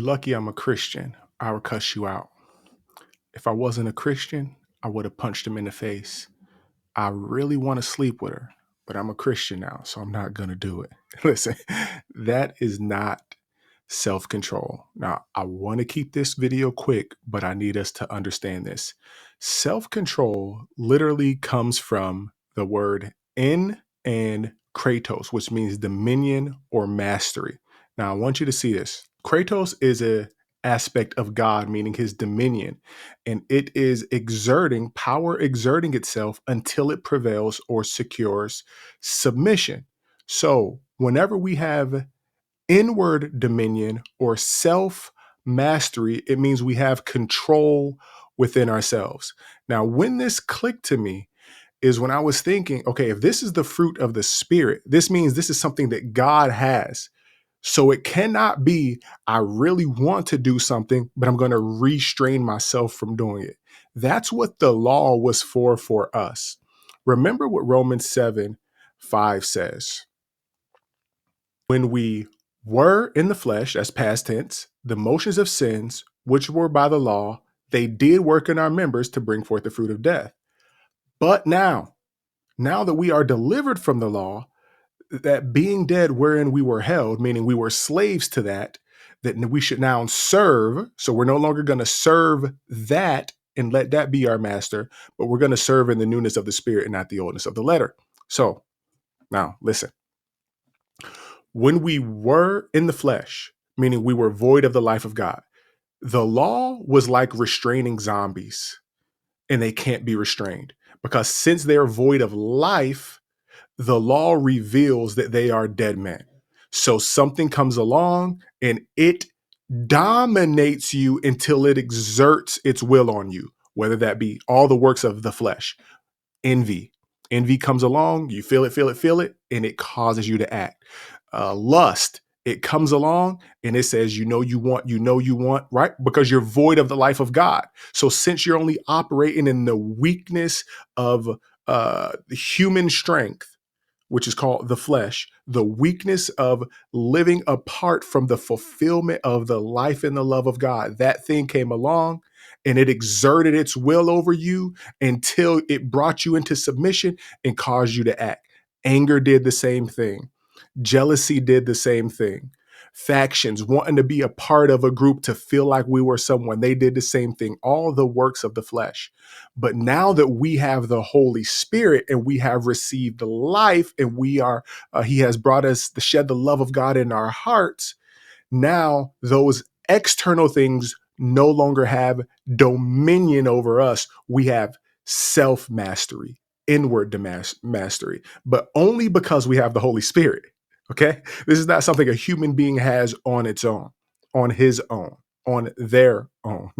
You're lucky I'm a Christian. I would cuss you out. If I wasn't a Christian, I would have punched him in the face. I really want to sleep with her, but I'm a Christian now, so I'm not going to do it. Listen, that is not self control. Now, I want to keep this video quick, but I need us to understand this. Self control literally comes from the word in and kratos, which means dominion or mastery. Now, I want you to see this. Kratos is a aspect of God, meaning his dominion, and it is exerting power, exerting itself until it prevails or secures submission. So, whenever we have inward dominion or self mastery, it means we have control within ourselves. Now, when this clicked to me is when I was thinking, okay, if this is the fruit of the spirit, this means this is something that God has. So it cannot be, I really want to do something, but I'm going to restrain myself from doing it. That's what the law was for us. Remember what Romans 7:5 says. When we were in the flesh, as past tense, the motions of sins, which were by the law, they did work in our members to bring forth the fruit of death. But now that we are delivered from the law, that being dead wherein we were held, meaning we were slaves to that we should now serve. So we're no longer going to serve that and let that be our master, but we're going to serve in the newness of the spirit and not the oldness of the letter. So now listen, when we were in the flesh, meaning we were void of the life of God, the law was like restraining zombies, and they can't be restrained because since they're void of life, the law reveals that they are dead men. So something comes along and it dominates you until it exerts its will on you, whether that be all the works of the flesh. Envy. Envy comes along, you feel it, and it causes you to act. Lust. It comes along and it says, you want, right? Because you're void of the life of God. So since you're only operating in the weakness of human strength, which is called the flesh, the weakness of living apart from the fulfillment of the life and the love of God. That thing came along and it exerted its will over you until it brought you into submission and caused you to act. Anger did the same thing. Jealousy did the same thing. Factions wanting to be a part of a group to feel like we were someone, they did the same thing. All the works of the flesh. But now that we have the Holy Spirit and we have received life and He has brought us to shed the love of God in our hearts. Now those external things no longer have dominion over us. We have self mastery, inward mastery, but only because we have the Holy Spirit. Okay. This is not something a human being has on its own, on his own, on their own.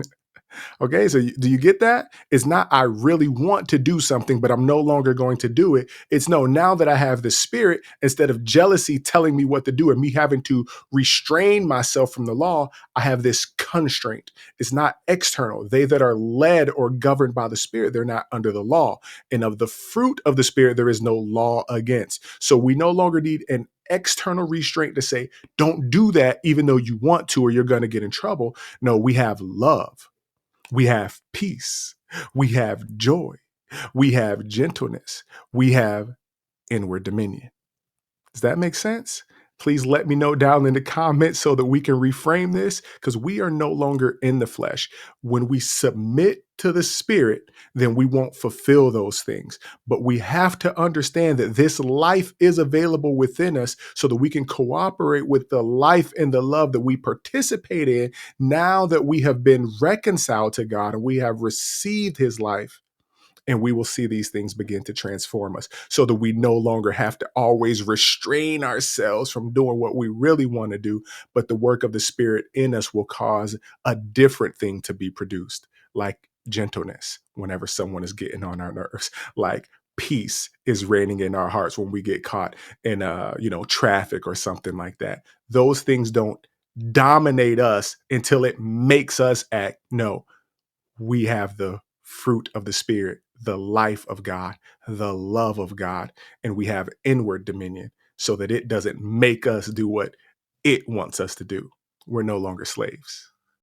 Okay, so do you get that? It's not I really want to do something, but I'm no longer going to do it. It's no, now that I have the spirit, instead of jealousy telling me what to do and me having to restrain myself from the law, I have this constraint. It's not external. They that are led or governed by the spirit, they're not under the law. And of the fruit of the spirit, there is no law against. So we no longer need an external restraint to say, don't do that, even though you want to, or you're going to get in trouble. No, we have love. We have peace. We have joy. We have gentleness. We have inward dominion. Does that make sense? Please let me know down in the comments so that we can reframe this because we are no longer in the flesh. When we submit to the spirit, then we won't fulfill those things. But we have to understand that this life is available within us so that we can cooperate with the life and the love that we participate in now that we have been reconciled to God and we have received his life. And we will see these things begin to transform us so that we no longer have to always restrain ourselves from doing what we really want to do. But the work of the Spirit in us will cause a different thing to be produced, like gentleness whenever someone is getting on our nerves, like peace is reigning in our hearts when we get caught in traffic or something like that. Those things don't dominate us until it makes us act. No, we have the fruit of the spirit, the life of God, the love of God, and we have inward dominion so that it doesn't make us do what it wants us to do. we're no longer slaves.